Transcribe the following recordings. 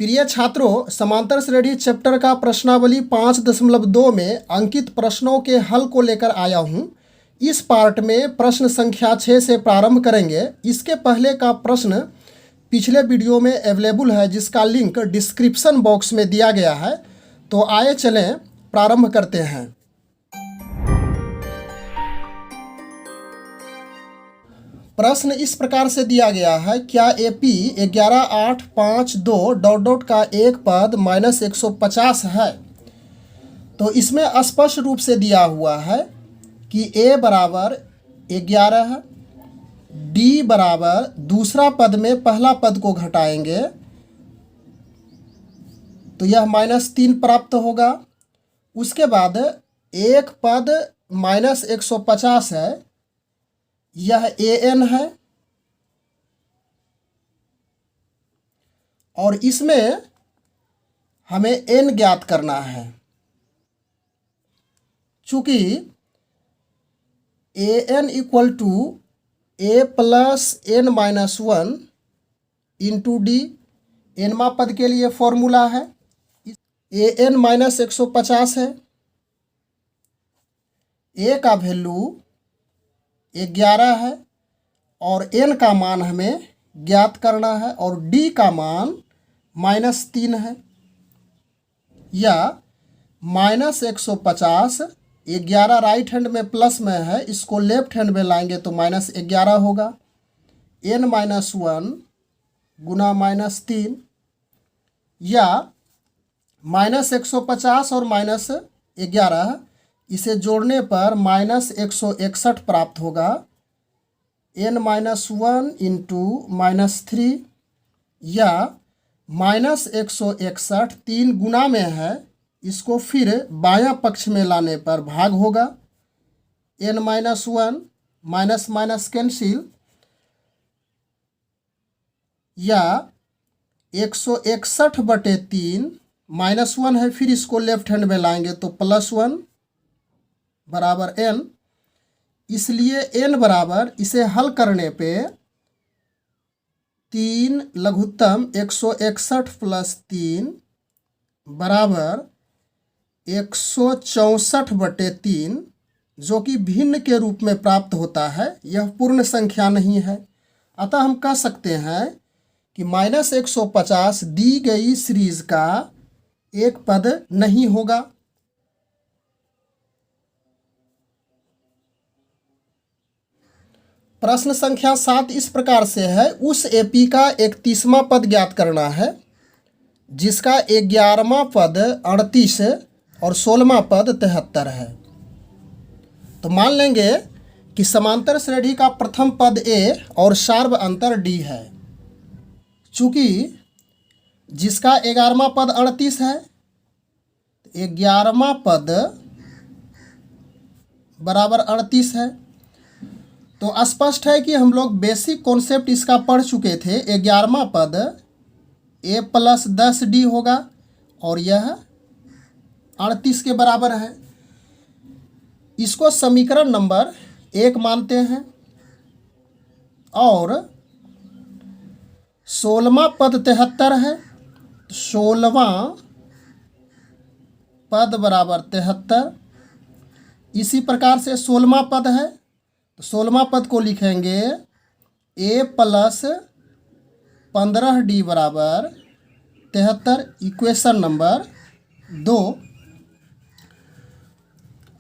प्रिय छात्रों, समांतर श्रेणी चैप्टर का प्रश्नावली 5.2 में अंकित प्रश्नों के हल को लेकर आया हूं। इस पार्ट में प्रश्न संख्या 6 से प्रारंभ करेंगे। इसके पहले का प्रश्न पिछले वीडियो में अवेलेबल है, जिसका लिंक डिस्क्रिप्शन बॉक्स में दिया गया है। तो आइए चलें प्रारंभ करते हैं। प्रश्न इस प्रकार से दिया गया है, क्या AP 11, 8, 5, 2 ... का एक पद -150 है। तो इसमें स्पष्ट रूप से दिया हुआ है कि A बराबर 11, D बराबर दूसरा पद में पहला पद को घटाएंगे तो यह -3 प्राप्त होगा। उसके बाद एक पद -150 है, यह AN है और इसमें हमें N ज्ञात करना है। चूंकि AN equal to A plus N -1 into D, Nवा पद के लिए फॉर्मूला है। AN -150 है, A का वैल्यू 11 है और N का मान हमें ज्ञात करना है और D का मान -3 है। या -150, 11 राइट हैंड में प्लस में है, इसको लेफ्ट हैंड में लाएंगे तो -11 होगा। N -1 गुना -3 या -150 और -11, इसे जोड़ने पर -161 प्राप्त होगा। N -1 इंटू -3 या -161 3 गुना में है, इसको फिर बायां पक्ष में लाने पर भाग होगा। N -1 माइनस कैंसिल या 161/3 -1 है, फिर इसको लेफ्ट हैंड में लाएंगे तो +1 बराबर N। इसलिए N बराबर, इसे हल करने पे 3 लघुत्तम 161 + 3 बराबर 164/3, जो कि भिन्न के रूप में प्राप्त होता है। यह पूर्ण संख्या नहीं है, अतः हम कह सकते हैं कि -150 दी गई सीरीज का एक पद नहीं होगा। प्रश्न संख्या 7 इस प्रकार से है, उस AP का 31वां पद ज्ञात करना है जिसका 11वां पद 38 और 16वां पद 73 है। तो मान लेंगे कि समांतर श्रेणी का प्रथम पद A और सार्व अंतर D है। चूंकि जिसका 11वां पद 38 है, 11वां पद बराबर 38 है। तो स्पष्ट है कि हम लोग बेसिक कॉन्सेप्ट इसका पढ़ चुके थे। 11वां पद A + 10D होगा और यह 38 के बराबर है। इसको समीकरण नंबर 1 मानते हैं और 16वां पद 73 है, 16वां पद बराबर 73। इसी प्रकार से 16वां पद है, तो 16वां पद को लिखेंगे A + 15D बराबर 73, इक्वेशन नंबर 2।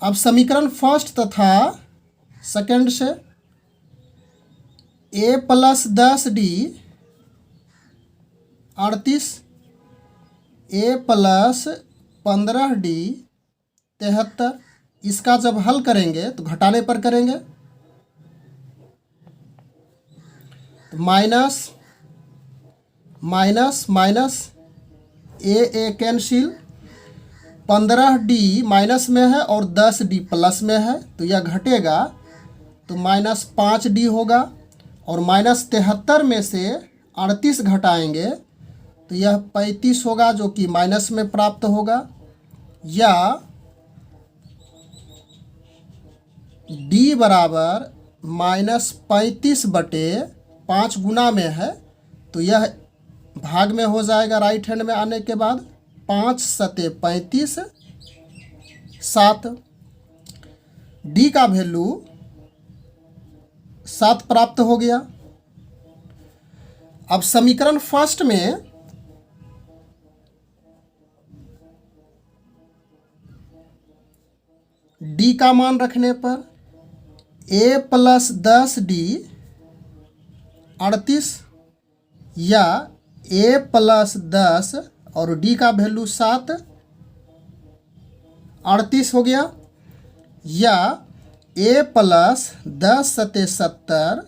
अब समीकरण फर्स्ट तथा सेकंड से A + 10D 38, A + 15D 73। इसका जब हल करेंगे तो घटाने पर करेंगे तो minus A cancel, 15D minus में है और 10D प्लस में है, तो यह घटेगा तो -5D होगा और -73 में से 38 घटाएंगे तो यह 35 होगा, जो कि माइनस में प्राप्त होगा। या D बराबर -35/5 गुना में है तो यह भाग में हो जाएगा राइट हैंड में आने के बाद 5 सते 35 7। डी का वैल्यू 7 प्राप्त हो गया। अब समीकरण फर्स्ट में डी का मान रखने पर a प्लस 10d 38 या a प्लस 10 और d का वैल्यू 7 38 हो गया, या a प्लस 10 सते 70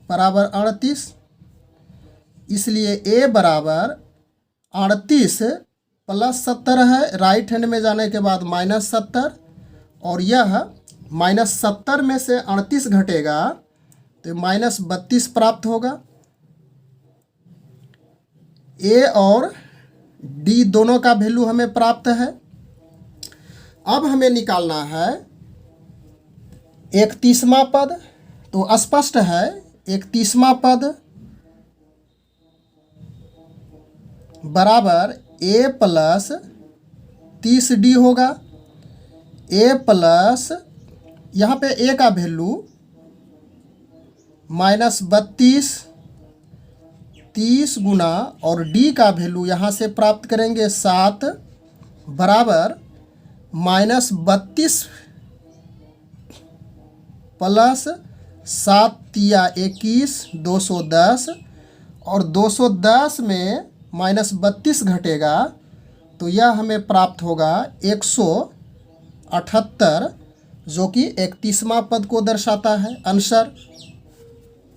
बराबर 38। इसलिए a बराबर 38 प्लस 70 है, राइट हैंड में जाने के बाद -70, और यह -70 में से 38 घटेगा तो -32 प्राप्त होगा। ए और डी दोनों का वैल्यू हमें प्राप्त है। अब हमें निकालना है 31वां पद। तो स्पष्ट है 31वां पद बराबर a प्लस 30d होगा। a प्लस यहाँ पे a का वैल्यू -32 30 गुना और d का वैल्यू यहाँ से प्राप्त करेंगे 7 बराबर -32 प्लस 7 तिया 21 210, और 210 में -32 घटेगा तो यह हमें प्राप्त होगा 178, जो कि 31वां पद को दर्शाता है आंसर।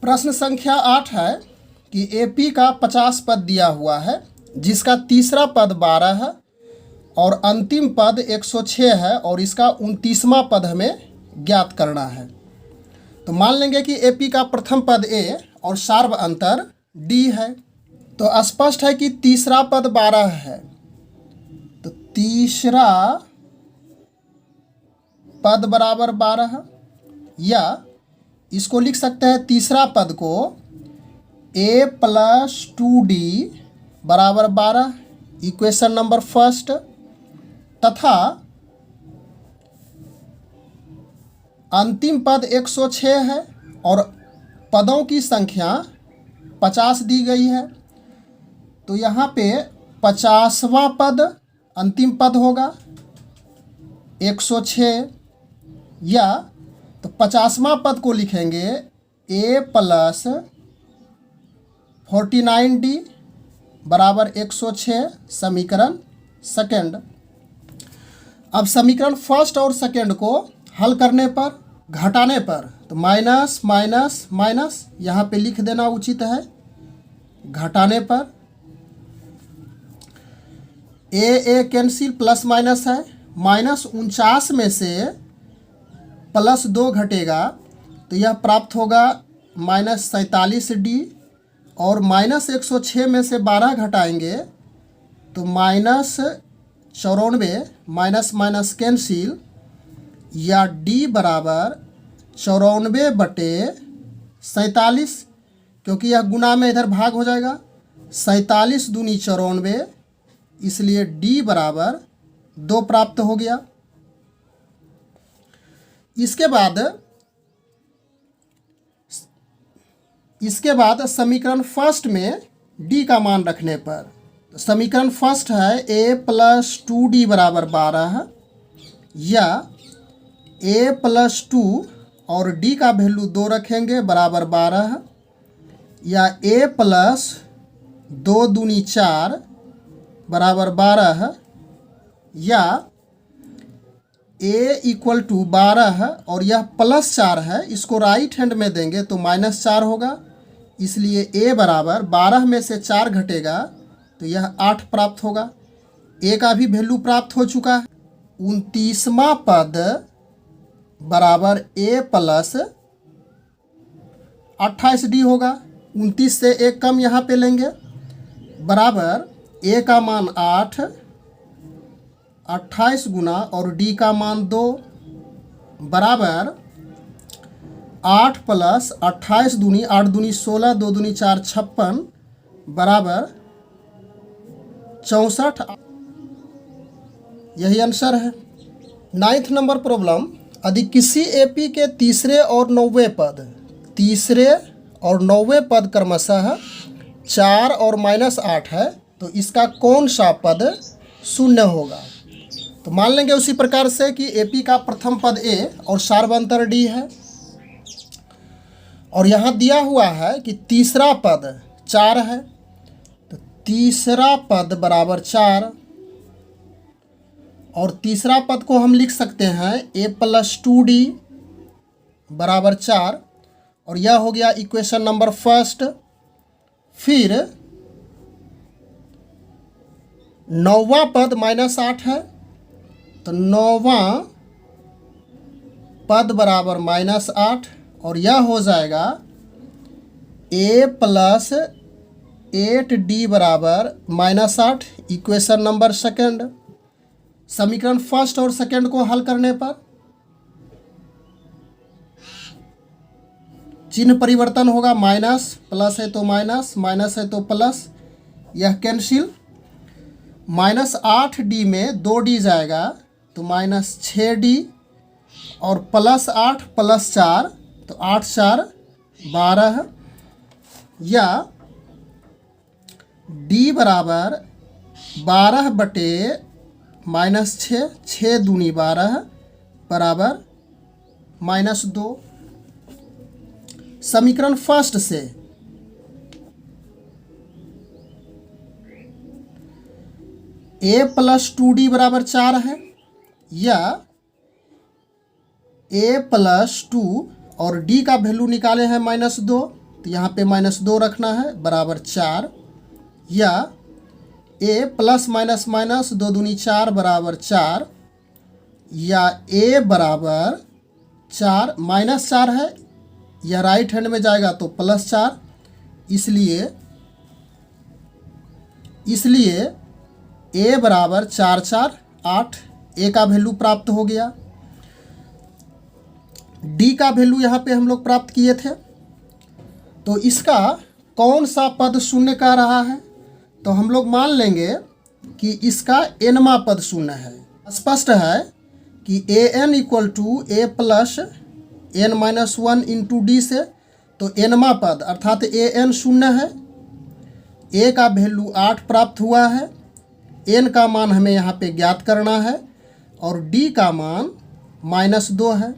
प्रश्न संख्या 8 है कि एपी का 50 पद दिया हुआ है, जिसका तीसरा पद 12 है और अंतिम पद 106 है, और इसका 29वां पद हमें ज्ञात करना है। तो मान लेंगे कि एपी का प्रथम पद ए और सार्व अंतर डी है। तो स्पष्ट है कि तीसरा पद 12 है, तो तीसरा पद बराबर 12, या इसको लिख सकते हैं तीसरा पद को a प्लस 2d बराबर 12, इक्वेशन नंबर फर्स्ट, तथा अंतिम पद 106 है और पदों की संख्या 50 दी गई है। तो यहाँ पे 50वां पद अंतिम पद होगा 106, या तो 50वां पद को लिखेंगे a प्लस 49d बराबर 106, समीकरण सेकंड। अब समीकरण फर्स्ट और सेकंड को हल करने पर, घटाने पर, तो माइनस माइनस माइनस यहाँ पे लिख देना उचित है। घटाने पर ए कैंसिल, प्लस माइनस है, -49 में से +2 घटेगा तो यह प्राप्त होगा -47d, और -106 में से 12 घटाएंगे तो -94, माइनस माइनस कैंसिल, या d बराबर 94/47, क्योंकि यह गुना में इधर भाग हो जाएगा, 47 दूनी 94, इसलिए d बराबर 2 प्राप्त हो गया। इसके बाद समीकरण फर्स्ट में d का मान रखने पर, समीकरण फर्स्ट है a प्लस 2d बराबर 12, या a प्लस 2 और d का वैल्यू 2 रखेंगे बराबर 12, या a प्लस 2 दूनी 4 बराबर 12, या a इक्वल टू 12 है और यह +4 है, इसको राइट हैंड में देंगे तो -4 होगा, इसलिए a बराबर 12 में से 4 घटेगा तो यह 8 प्राप्त होगा। a का भी वैल्यू प्राप्त हो चुका है। 29वां पद बराबर a प्लस 28d होगा। 29 से 1 कम यहाँ पे लेंगे, बराबर a का मान 8, 28 गुना और d का मान 2 बराबर 8 प्लस 28 दूनी 8 दूनी 16, 2 दूनी 4 56 बराबर 64, यही आंसर है। 9th नंबर प्रॉब्लम, यदि किसी एपी के तीसरे और 9वें पद क्रमशः 4 और -8 है, तो इसका कौन सा पद शून्य होगा। तो मान लेंगे उसी प्रकार से कि एपी का प्रथम पद ए और सार्वअंतर डी है, और यहाँ दिया हुआ है कि तीसरा पद 4 है, तो तीसरा पद बराबर 4, और तीसरा पद को हम लिख सकते हैं a+2d बराबर 4, और यह हो गया इक्वेशन नंबर फर्स्ट। फिर 9वां पद -8 है, तो 9वां पद बराबर -8, और यह हो जाएगा a+8d बराबर -8, इक्वेशन नंबर सेकंड। समीकरण फर्स्ट और सेकंड को हल करने पर चिन्ह परिवर्तन होगा, माइनस प्लस है तो माइनस, माइनस है तो प्लस, यह कैंसिल। -8d में 2d जाएगा तो -6d, और +8 + 4 तो 8 4 12, या d बराबर 12 बटे -6, 6 दूनी 12 बराबर -2। समीकरण फर्स्ट से a+2d बराबर 4 है, या a+2 और d का वैल्यू निकाले हैं -2, तो यहाँ पे -2 रखना है बराबर 4, या a प्लस माइनस माइनस 2 दूनी 4 बराबर 4, या a बराबर 4 -4 है, यह राइट हैंड में जाएगा तो +4, इसलिए a बराबर 4 4 8, a का वैल्यू प्राप्त हो गया। d का वैल्यू यहाँ पे हम लोग प्राप्त किए थे, तो इसका कौन सा पद शून्य का रहा है, तो हम लोग मान लेंगे कि इसका nवां पद शून्य है। स्पष्ट है कि an = a + n-1 into D से, तो nवां पद अर्थात an शून्य है, a का वैल्यू 8 प्राप्त हुआ है, n का मान हमें यहाँ पे ज्ञात करना है, और d का मान -2 है।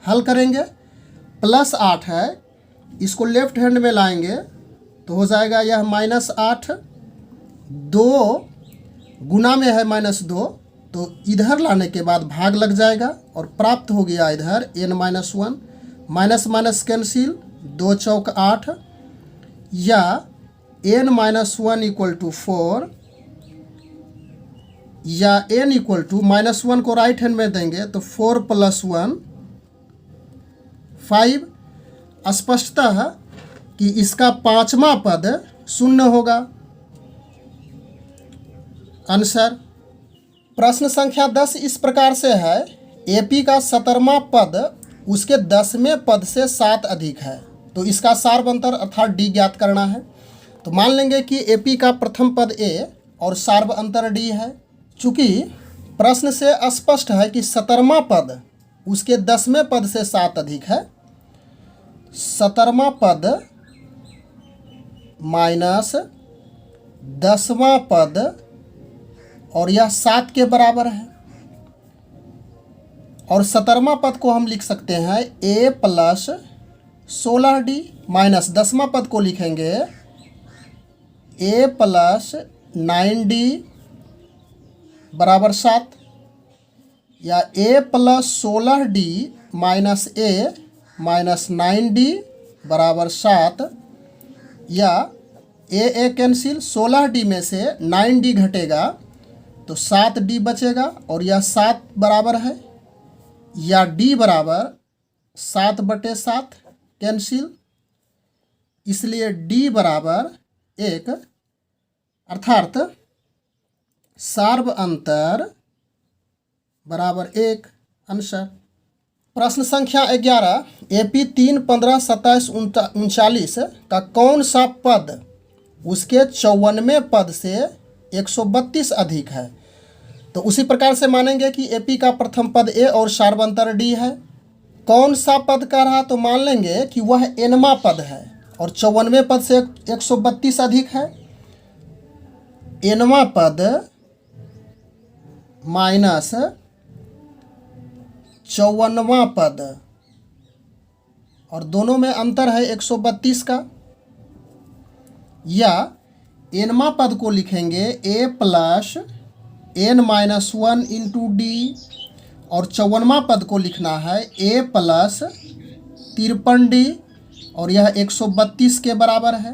हल करेंगे, +8 है, इसको लेफ्ट हैंड में लाएंगे तो हो जाएगा यह -8, 2 गुना में है -2, तो इधर लाने के बाद भाग लग जाएगा और प्राप्त हो गया इधर n-1, माइनस माइनस कैंसिल, 2 चौक 8, या n-1 = 4, या n = -1 को राइट हैंड में देंगे तो 4 + 1 5। स्पष्टतः कि इसका 5वां पद शून्य होगा। आंसर। प्रश्न संख्या 10 इस प्रकार से है, एपी का 17वां पद उसके 10वें पद से 7 अधिक है, तो इसका सार्वअंतर अर्थात डी ज्ञात करना है। तो मान लेंगे कि एपी का प्रथम पद ए और सार्वअंतर डी है। चूँकि प्रश्न से स्पष्ट है कि 17वां पद उसके 10वें पद से 7 अधिक है, 17वां पद माइनस 10वां पद और यह 7 के बराबर है, और 17वां पद को हम लिख सकते हैं a + 16d, माइनस 10वां पद को लिखेंगे a + 9d बराबर 7, या a + 16d minus a minus 9d बराबर 7, या a कैंसिल, 16d में से 9d घटेगा तो 7d बचेगा, और यह 7 बराबर है, या d बराबर 7/7 कैंसिल, इसलिए d बराबर 1, अर्थात सार्वअंतर बराबर 1। आंसर। प्रश्न संख्या 11, एपी 3, 15, 27, 39 का कौन सा पद उसके 54वें पद से 132 अधिक है। तो उसी प्रकार से मानेंगे कि एपी का प्रथम पद ए और सार्वंतर डी है। कौन सा पद कह रहा, तो मान लेंगे कि वह एनवा पद है और 54वें पद से 132 अधिक है। एनवा पद माइनस 54वां पद, और दोनों में अंतर है 132 का। या एनवा पद को लिखेंगे A plus N minus 1 into D, और 54वां पद को लिखना है ए प्लस 53 डी, और यह 132 के बराबर है।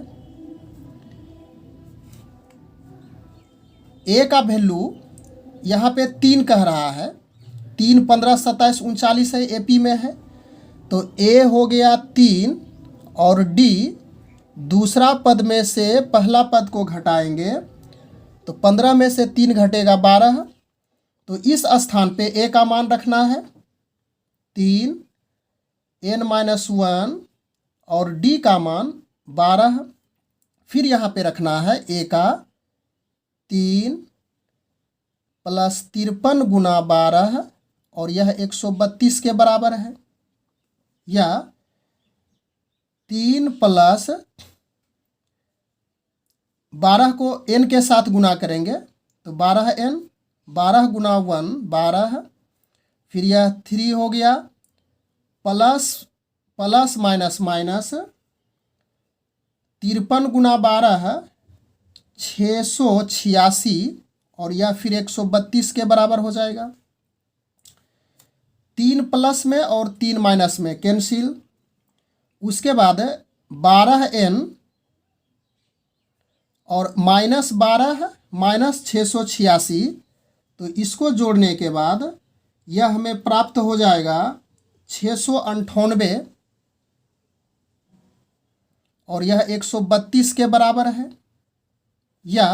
ए का वैल्यू यहाँ पे 3 कह रहा है, 3, 15, 27, 39 है, एपी में है। तो ए हो गया 3 और डी दूसरा पद में से पहला पद को घटाएंगे तो 15 में से 3 घटेगा 12। तो इस स्थान पे ए का मान रखना है 3 n माइनस 1 और डी का मान 12। फिर यहाँ पे रखना है ए का 3 प्लस 53 गुना 12, और यह 132 के बराबर है। या 3 प्लस 12 को n के साथ गुना करेंगे तो 12n, 12 गुना 1 12, फिर यह 3 हो गया, प्लस प्लस माइनस माइनस 53 गुना 12 686, और यह फिर 132 के बराबर हो जाएगा। 3 प्लस में और 3 माइनस में कैंसिल। उसके बाद 12n और माइनस 12 माइनस 686, तो इसको जोड़ने के बाद यह हमें प्राप्त हो जाएगा 698, और यह 132 के बराबर है। या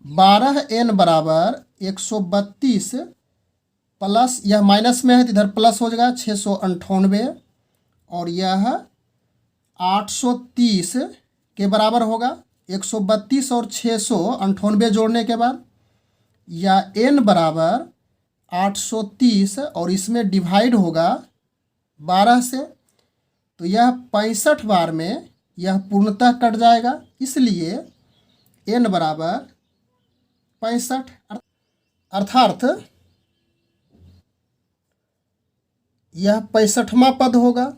12n बराबर 132 प्लस, यह माइनस में है तो इधर प्लस हो जाएगा 698, और यह 830 के बराबर होगा। 132 और 698 जोड़ने के बाद, या n बराबर 830 और इसमें डिवाइड होगा 12 से, तो यह 65 बार में यह पूर्णतः कट जाएगा, इसलिए n बराबर 65, अर्थात यह 65वां पद होगा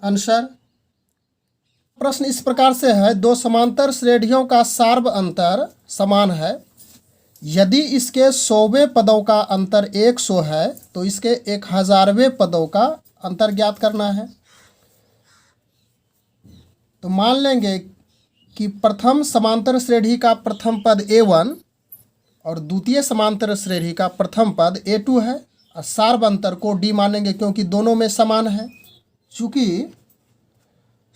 आंसर। प्रश्न इस प्रकार से है, दो समांतर श्रेणियों का सार्व अंतर समान है। यदि इसके 100वें पदों का अंतर 100 है तो इसके 1000वें पदों का अंतर ज्ञात करना है। तो मान लेंगे कि प्रथम समांतर श्रेणी का प्रथम पद A1 और द्वितीय समांतर श्रेणी का प्रथम पद A2 है, और सार्व अंतर को D मानेंगे क्योंकि दोनों में समान है। चूँकि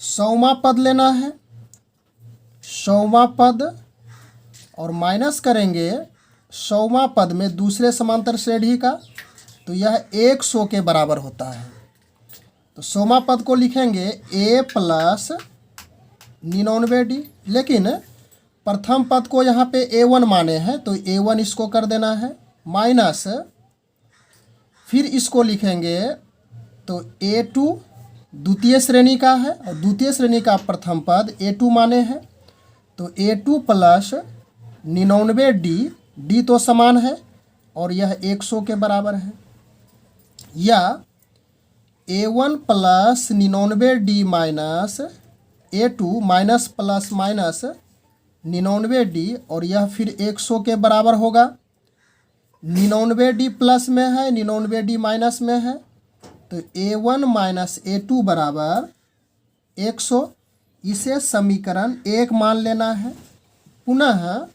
100वां पद लेना है, 100वां पद और माइनस करेंगे 100वां पद में दूसरे समांतर श्रेणी का, तो यह 100 के बराबर होता है। तो 100वां पद को लिखेंगे A प्लस 99D, लेकिन प्रथम पद को यहाँ पे A1 माने हैं तो A1 इसको कर देना है, माइनस फिर इसको लिखेंगे तो A2 द्वितीय श्रेणी का है और द्वितीय श्रेणी का प्रथम पद A2 माने हैं, तो A2 प्लस 99D, D तो समान है और यह 100 के बराबर है। या A1 plus 99D minus A2 minus plus minus 99D, और यह फिर 100 के बराबर होगा। 99D प्लस में है, 99D माइनस में है, तो A1 माइनस A2 बराबर 100। इसे समीकरण 1 मान लेना है। पुनः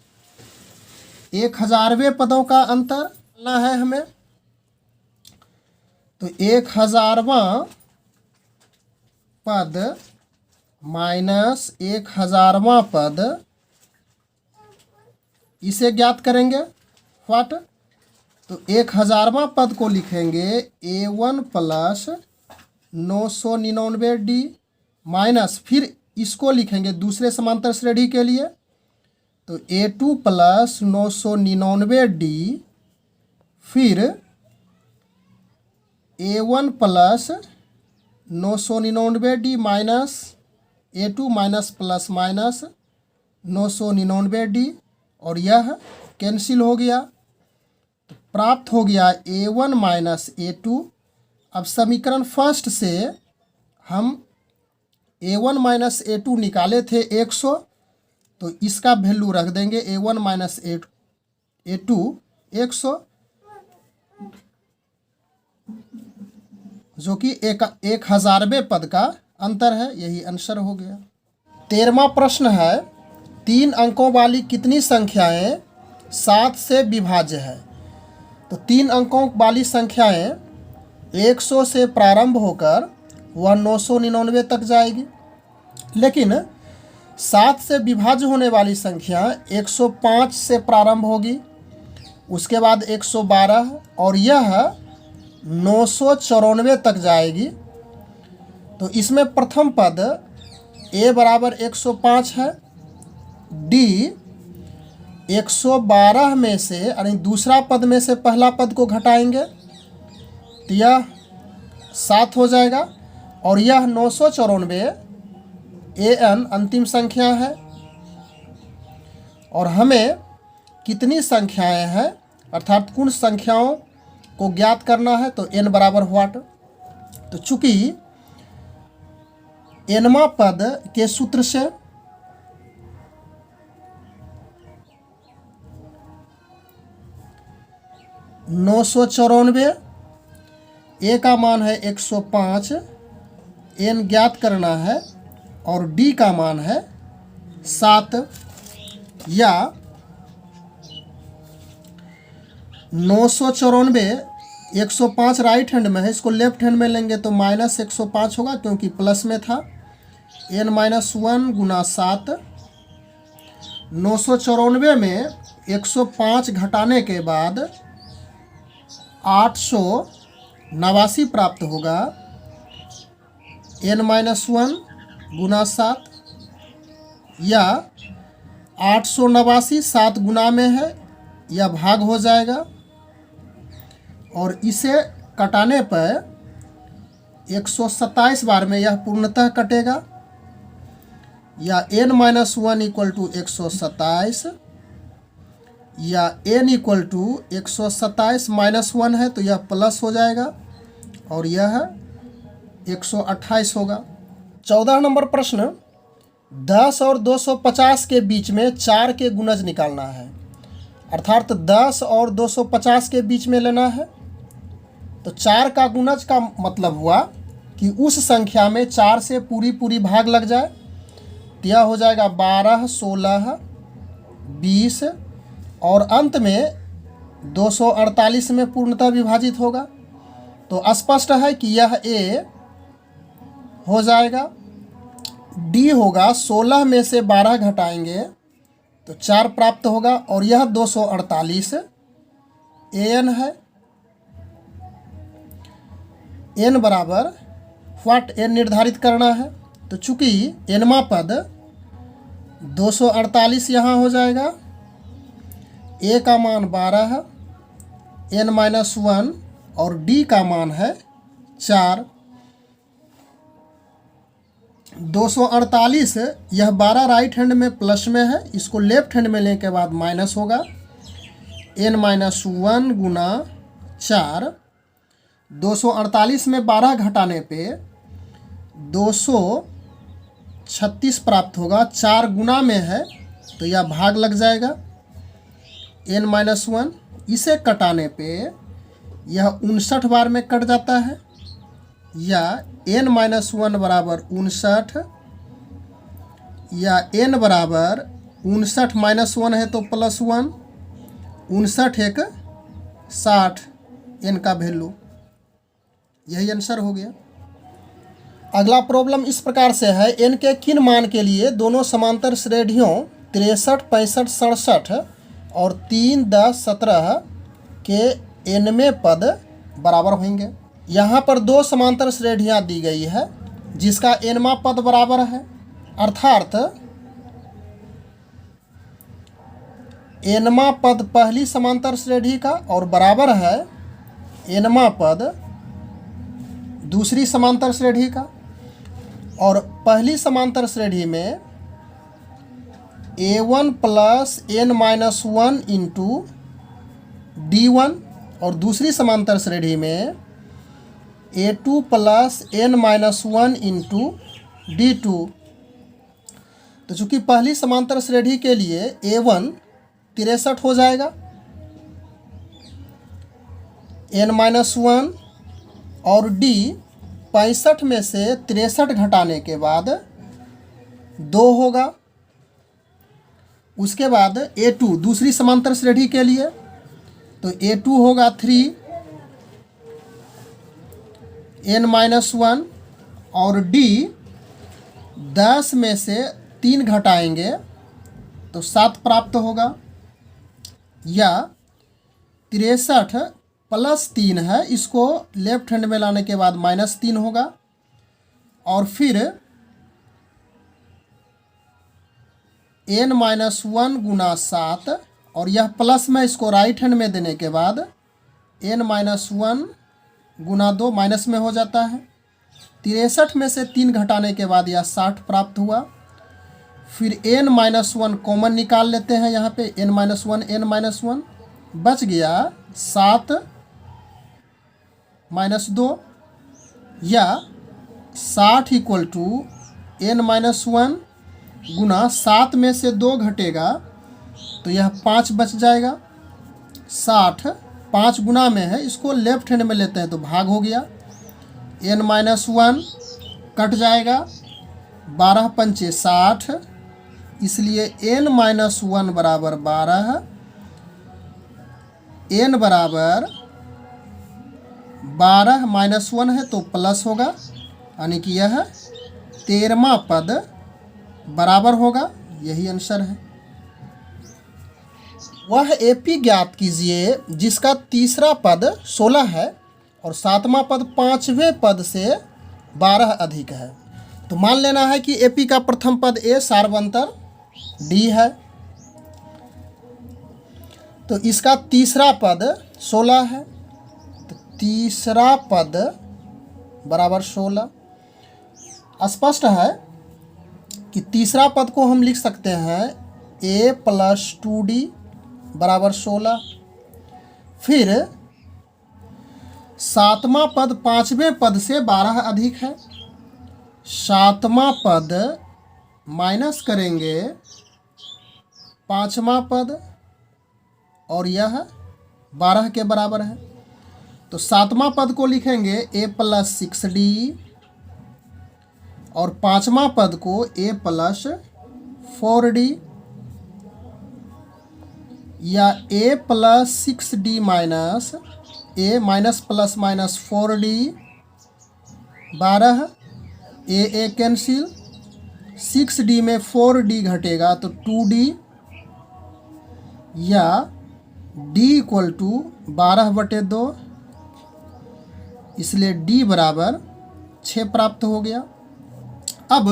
1000वें पदों का अंतर लेना है हमें, तो 1000वां पद माइनस 1000वां पद, इसे ज्ञात करेंगे व्हाट, तो 1000वां पद को लिखेंगे A1 प्लस 999D माइनस, फिर इसको लिखेंगे दूसरे समांतर श्रेणी के लिए, तो A2 प्लस 999D फिर A1 plus 999D minus A2 minus plus minus 999D और यह कैंसिल हो गया, तो प्राप्त हो गया A1 माइनस A2। अब समीकरण फर्स्ट से हम A1 माइनस A2 निकाले थे 100, तो इसका वैल्यू रख देंगे A1 माइनस A2 100, जो कि 1000वें पद का अंतर है। यही आंसर हो गया। 13वां प्रश्न है, 3 अंकों वाली कितनी संख्याएं 7 से विभाज्य है? तो 3 अंकों वाली संख्याएं 100 से प्रारंभ होकर वह 999 तक जाएगी, लेकिन 7 से विभाज्य होने वाली संख्या 105 से प्रारंभ होगी, उसके बाद 112 और यह 994 तक जाएगी। तो इसमें प्रथम पद a बराबर 105 है, d 112 में से यानी दूसरा पद में से पहला पद को घटाएंगे तो यह 7 हो जाएगा, और यह 994 an अंतिम संख्या है। और हमें कितनी संख्याएं हैं अर्थात कुल संख्याओं को ज्ञात करना है, तो n बराबर व्हाट। तो चूंकि nवां पद के सूत्र से a का मान है 105, n ज्ञात करना है और d का मान है 7, या 994 105 राइट हैंड में है, इसको लेफ्ट हैंड में लेंगे तो माइनस 105 होगा क्योंकि प्लस में था। n-1 गुना 7, 994 में 105 घटाने के बाद 889 प्राप्त होगा। n-1 गुना 7 या 889 7 गुना में है, यह भाग हो जाएगा और इसे कटाने पर 127 बार में यह पूर्णतः कटेगा, या n-1 इक्वल टू 127 या n इक्वल टू 127 माइनस 1 है तो यह प्लस हो जाएगा और यह 128 होगा। 14 नंबर प्रश्न, 10 और 250 के बीच में 4 के गुणज निकालना है, अर्थात 10 और 250 के बीच में लेना है। तो 4 का गुणज का मतलब हुआ कि उस संख्या में 4 से पूरी भाग लग जाए, तो यह हो जाएगा 12, 16, 20 और अंत में 248 में पूर्णतः विभाजित होगा। तो स्पष्ट है कि यह a हो जाएगा। d होगा 16 में से 12 घटाएंगे तो 4 प्राप्त होगा और यह 248 an है। n बराबर व्हाट n निर्धारित करना है, तो चूंकि nवां पद 248 यहाँ हो जाएगा, a का मान 12 है, n-1 और d का मान है 4। 248 यह 12 राइट हैंड में प्लस में है, इसको लेफ्ट हैंड में लेने के बाद माइनस होगा। n-1 गुना 4, 248 में 12 घटाने पे 236 प्राप्त होगा, 4 गुना में है तो यह भाग लग जाएगा। n-1 इसे कटाने पे यह 59 बार में कट जाता है, या n-1 बराबर 59 या n बराबर 59 माइनस 1 है तो प्लस 1, 59 एक 60 n का वैल्यू, यही आंसर हो गया। अगला प्रॉब्लम इस प्रकार से है, n के किन मान के लिए दोनों समांतर श्रेणियों 63, 65, 67 और 3, 10, 17 के nवें पद बराबर होंगे। यहाँ पर 2 समांतर श्रेणियाँ दी गई है जिसका nवां पद बराबर है, अर्थात एनवा पद पहली समांतर श्रेणी का और बराबर है एनवा पद दूसरी समांतर श्रेणी का। और पहली समांतर श्रेणी में a1 plus n minus 1 into d1 और दूसरी समांतर श्रेणी में a2 plus n minus 1 into d2। तो चूंकि पहली समांतर श्रेणी के लिए a1 63 हो जाएगा, n माइनस 1 और d 65 में से 63 घटाने के बाद 2 होगा। उसके बाद a2 दूसरी समांतर श्रेणी के लिए तो a2 होगा 3, n माइनस 1 और d 10 में से 3 घटाएंगे तो 7 प्राप्त होगा, या 63 प्लस 3 है, इसको लेफ्ट हैंड में लाने के बाद माइनस 3 होगा। और फिर n माइनस 1 गुना 7 और यह प्लस में इसको राइट हैंड में देने के बाद n माइनस 1 गुना 2 माइनस में हो जाता है। 63 में से 3 घटाने के बाद यह 60 प्राप्त हुआ। फिर n माइनस 1 कॉमन निकाल लेते हैं, यहाँ पे n माइनस 1 बच गया 7 माइनस 2, या 60 इक्वल टू n माइनस 1 गुना 7 में से 2 घटेगा तो यह 5 बच जाएगा। 60 5 गुना में है, इसको लेफ्ट हैंड में लेते हैं तो भाग हो गया, n माइनस 1 कट जाएगा, 12 पंचे 60, इसलिए n माइनस 1 बराबर 12, n बराबर 12 माइनस 1 है तो प्लस होगा, यानी कि यह 13वां पद बराबर होगा। यही आंसर है। वह एपी ज्ञात कीजिए जिसका तीसरा पद 16 है और 7वां पद 5वें पद से 12 अधिक है। तो मान लेना है कि एपी का प्रथम पद ए सार्वंतर डी है, तो इसका तीसरा पद 16 है, तो तीसरा पद बराबर 16। स्पष्ट है कि तीसरा पद को हम लिख सकते हैं a प्लस 2d बराबर 16। फिर 7वां पद 5वें पद से 12 अधिक है, 7वां पद माइनस करेंगे 5वां पद और यह 12 के बराबर है, तो 7वां पद को लिखेंगे a प्लस 6d और 5वां पद को a प्लस 4d, या a plus 6d minus a minus plus minus 4d 12, a cancel, 6d में 4d घटेगा तो 2d, या d इक्वल टू 12/2, इसलिए d बराबर 6 प्राप्त हो गया। अब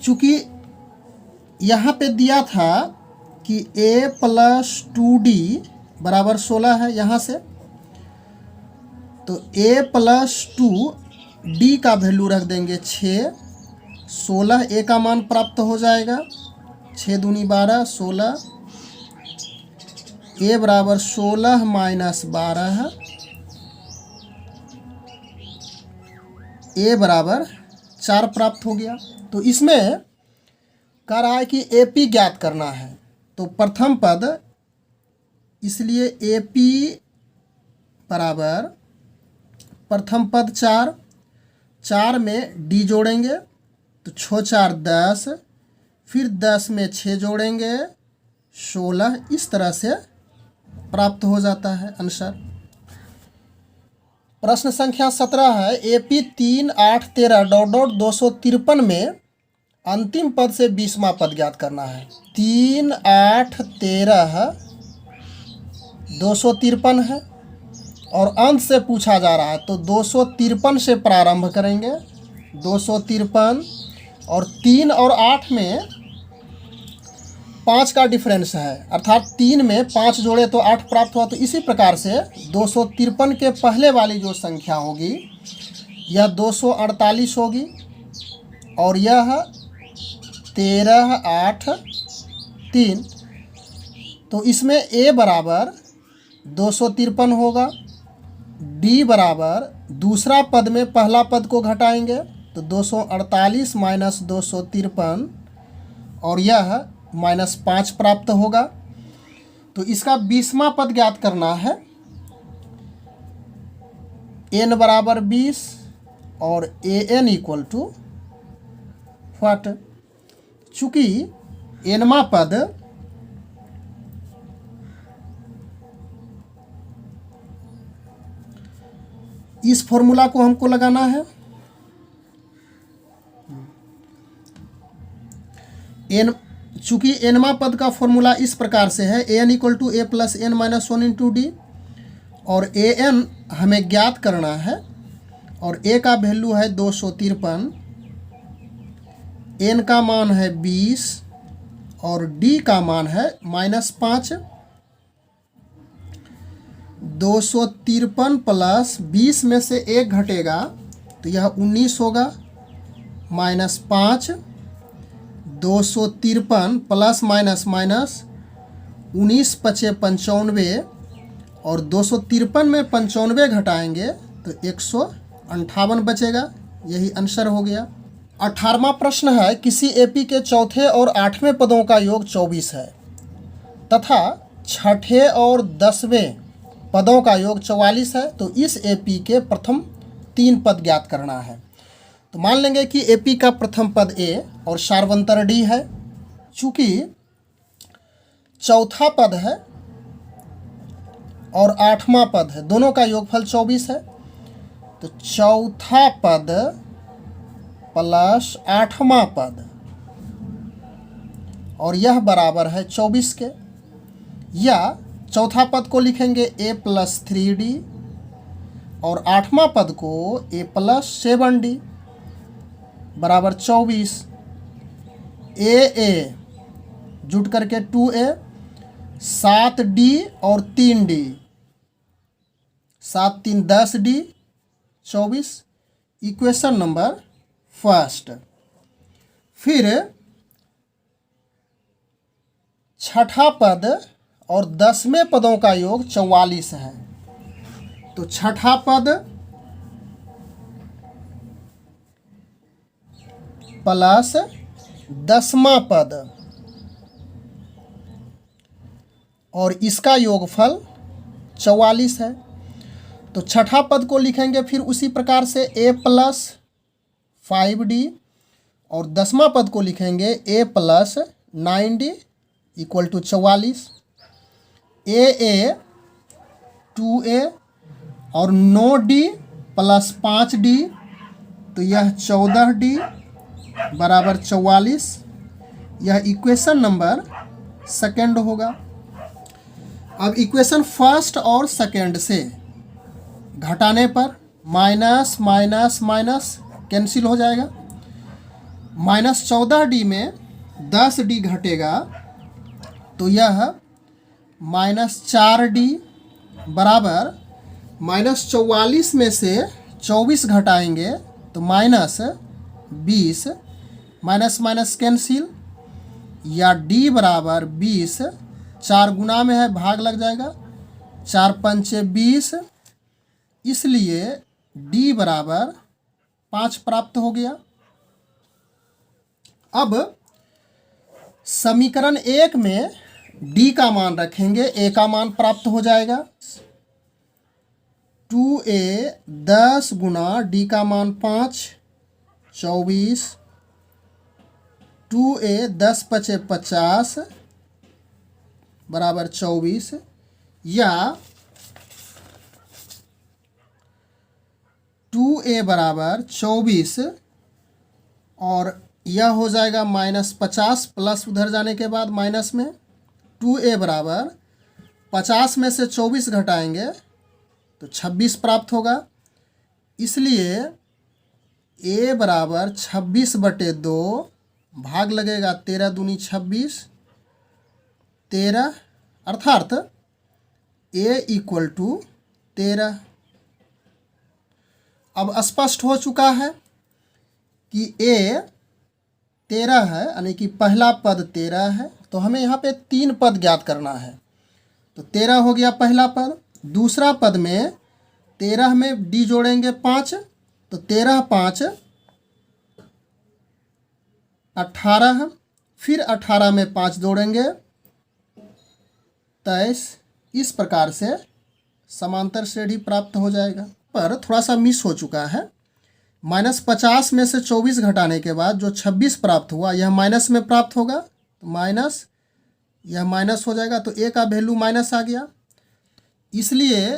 चूंकि यहाँ पे दिया था कि a प्लस 2d बराबर 16 है, यहाँ से तो a प्लस 2d का वैल्यू रख देंगे 6, 16 a का मान प्राप्त हो जाएगा, 6 दूनी 12, 16, a बराबर 16 माइनस 12, a बराबर 4 प्राप्त हो गया। तो इसमें कह रहा है कि AP ज्ञात करना है, तो प्रथम पद, इसलिए AP बराबर प्रथम पद 4, 4 में D जोड़ेंगे तो 6 4 10, फिर 10 में 6 जोड़ेंगे 16, इस तरह से प्राप्त हो जाता है आंसर। प्रश्न संख्या 17 है AP 3 8 13 डॉट डॉट 253 में अंतिम पद से 20वां पद ज्ञात करना है। 3 8 13 253 है और अंत से पूछा जा रहा है, तो 253 से प्रारंभ करेंगे, 253, और 3 और 8 में 5 का डिफरेंस है, अर्थात 3 में 5 जोड़े तो 8 प्राप्त हुआ। तो इसी प्रकार से 253 के पहले वाली जो संख्या होगी यह 248 होगी और यह 13, 8, 3। तो इसमें ए बराबर 253 होगा, डी बराबर दूसरा पद में पहला पद को घटाएंगे तो 248 माइनस 253 और यह -5 प्राप्त होगा। तो इसका 20वां पद ज्ञात करना है। n बराबर 20 और an इक्वल टू व्हाट। चूँकि nवां पद इस फॉर्मूला को हमको लगाना है। n चूँकि nवां पद का फॉर्मूला इस प्रकार से है, an equal to a plus n minus 1 into D, और an हमें ज्ञात करना है और a का वैल्यू है 253, n का मान है 20 और d का मान है -5। 253 प्लस 20 में से 1 घटेगा तो यह 19 होगा, -5। 253 प्लस माइनस माइनस 19 पचे 95 और 253 में 95 घटाएंगे तो 158 बचेगा। यही आंसर हो गया। 18वां प्रश्न है, किसी एपी के चौथे और 8वें पदों का योग 24 है तथा छठे और 10वें पदों का योग 44 है, तो इस एपी के प्रथम 3 पद ज्ञात करना है। तो मान लेंगे कि एपी का प्रथम पद ए और सार्वंतर डी है। चूँकि चौथा पद है और 8वां पद है, दोनों का योगफल 24 है, तो चौथा पद प्लस 8वां पद और यह बराबर है 24 के। या चौथा पद को लिखेंगे a प्लस 3d और 8वां पद को a प्लस 7d बराबर 24। a जुट करके 2a, 7d और 3d, 7 3 10d 24, equation number first. फिर छठा पद और 10वें पदों का योग 44 है, तो छठा पद प्लस 10वां पद और इसका योगफल 44 है। तो छठा पद को लिखेंगे फिर उसी प्रकार से a प्लस 5d और 10वां पद को लिखेंगे a plus 9d equal to 44। a 2a और 9d प्लस 5d तो यह 14d बराबर 44। यह इक्वेशन नंबर सेकंड होगा। अब इक्वेशन फर्स्ट और सेकंड से घटाने पर माइनस माइनस माइनस कैंसिल हो जाएगा। -14d में 10d घटेगा तो यह -4d बराबर -44 में से 24 घटाएंगे तो -20, माइनस माइनस कैंसिल, या d बराबर 20, 4 गुना में है भाग लग जाएगा, 4 पंचे 20, इसलिए d बराबर 5 प्राप्त हो गया। अब समीकरण 1 में d का मान रखेंगे, a का मान प्राप्त हो जाएगा। 2a 10 गुना d का मान 5, 24, 2a 10 पचे 50 बराबर 24, या 2a बराबर 24 और यह हो जाएगा -50 प्लस उधर जाने के बाद माइनस में 2a बराबर 50 में से 24 घटाएंगे तो 26 प्राप्त होगा। इसलिए a बराबर 26/2 भाग लगेगा 13 दूनी 26 13 अर्थात a इक्वल टू 13। अब स्पष्ट हो चुका है कि a 13 है, यानी कि पहला पद 13 है। तो हमें यहाँ पे 3 पद ज्ञात करना है। तो 13 हो गया पहला पद। दूसरा पद में 13 में d जोड़ेंगे 5, तो 13 5 18, फिर 18 में 5 जोड़ेंगे 23। इस प्रकार से समांतर श्रेणी प्राप्त हो जाएगा। पर थोड़ा सा मिस हो चुका है। -50 में से 24 घटाने के बाद जो 26 प्राप्त हुआ यह माइनस में प्राप्त होगा, तो माइनस, यह माइनस हो जाएगा, तो a का वैल्यू माइनस आ गया। इसलिए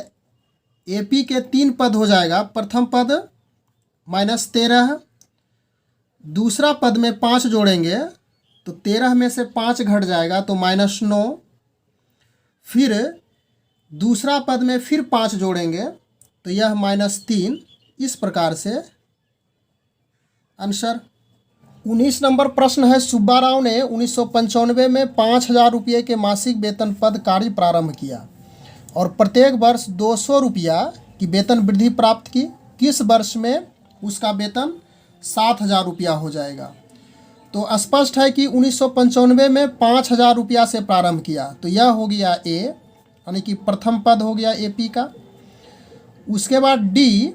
AP के 3 पद हो जाएगा। प्रथम पद -13, दूसरा पद में 5 जोड़ेंगे तो 13 में से 5 घट जाएगा तो -9, फिर दूसरा पद में फिर 5 जोड़ेंगे तो यह -3। इस प्रकार से आंसर। 19 नंबर प्रश्न है, सुब्बा राव ने 1995 में 5,000 रुपये के मासिक वेतन पद कार्य प्रारंभ किया और प्रत्येक वर्ष 200 रुपया की वेतन वृद्धि प्राप्त की। किस वर्ष में उसका वेतन 7,000 रुपया हो जाएगा? तो स्पष्ट है कि 1995 में 5,000 रुपया से प्रारंभ किया, तो यह हो गया ए, यानी कि प्रथम पद हो गया AP का। उसके बाद D,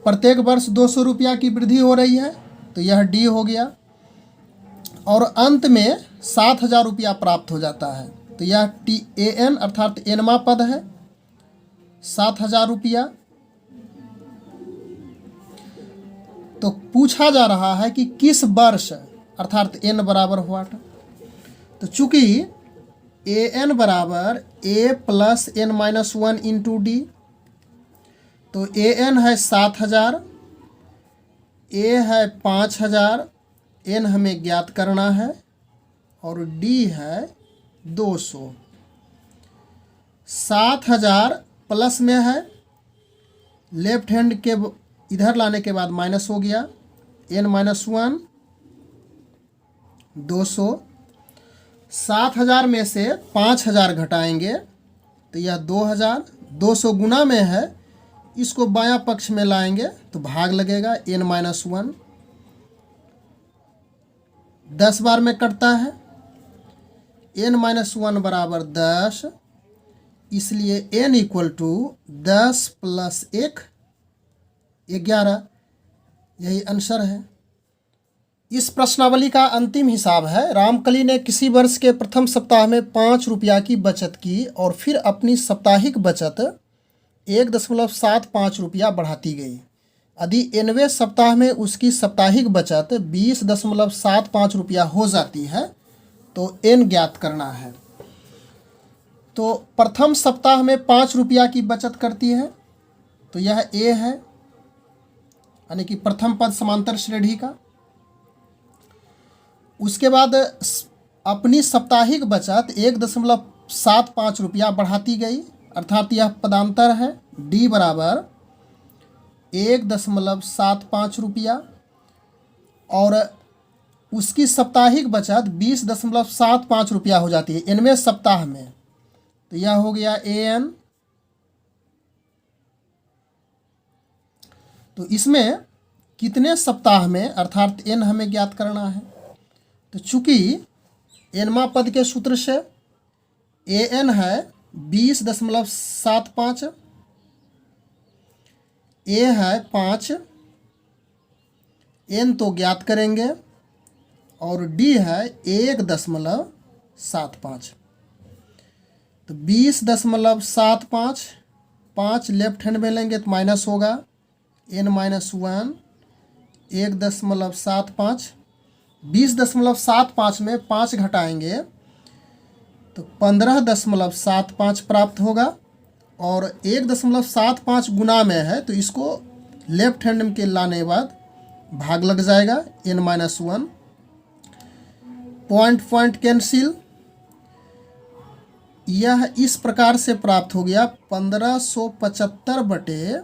प्रत्येक वर्ष 200 रुपया की वृद्धि हो रही है, तो यह D हो गया। और अंत में 7,000 रुपया प्राप्त हो जाता है, तो यह TAN अर्थात एनवा पद है, 7,000 रुपया। तो पूछा जा रहा है कि किस वर्ष अर्थात n बराबर व्हाट। तो चूंकि AN बराबर A plus n-1 into D, तो AN है 7,000, A है 5,000, n हमें ज्ञात करना है, और D है 200। 7,000 प्लस में है, लेफ्ट हैंड के इधर लाने के बाद माइनस हो गया, n-1 200। 7,000 में से 5,000 घटाएंगे तो यह 2,000। 200 गुना में है, इसको बायां पक्ष में लाएंगे तो भाग लगेगा, n-1 10 बार में कटता है, n-1 बराबर 10, इसलिए n इक्वल टू 10 प्लस 1 11। यही आंसर है। इस प्रश्नावली का अंतिम हिसाब है, रामकली ने किसी वर्ष के प्रथम सप्ताह में 5 रुपया की बचत की और फिर अपनी साप्ताहिक बचत 1.75 रुपया बढ़ाती गई। यदि 9वें सप्ताह में उसकी साप्ताहिक बचत 20.75 रुपया हो जाती है तो n ज्ञात करना है। तो प्रथम सप्ताह में 5 रुपया की बचत करती है, तो यह A है, यानी कि प्रथम पद समांतर श्रेणी का। उसके बाद अपनी साप्ताहिक बचत 1.75 रुपया बढ़ाती गई, अर्थात यह पदांतर है। D बराबर 1.75 रुपया और उसकी साप्ताहिक बचत 20.75 रुपया हो जाती है 9वें सप्ताह में, तो यह हो गया AN। तो इसमें कितने सप्ताह में अर्थात n हमें ज्ञात करना है। तो चूंकि nवा पद के सूत्र से AN है 20.75, A है 5, n तो ज्ञात करेंगे, और D है 1.75। तो 20.75, 5 लेफ्ट हैंड में लेंगे तो माइनस होगा, n-1 1.75। 20.75 में 5 घटाएंगे तो 15.75 प्राप्त होगा, और 1.75 गुना में है तो इसको लेफ्ट हैंड के लाने के बाद भाग लग जाएगा, n-1 पॉइंट पॉइंट कैंसिल। यह इस प्रकार से प्राप्त हो गया 1575 बटे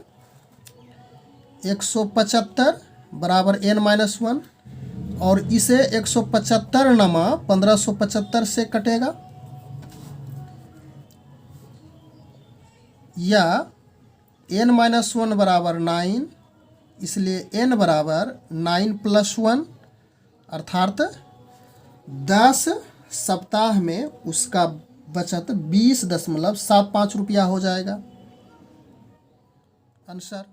175 बराबर n-1, और इसे 175 नमा 1575 से कटेगा। या n-1 बराबर 9, इसलिए n बराबर 9 + 1 अर्थात 10 सप्ताह में उसका बचत 20.75 रुपया हो जाएगा। आंसर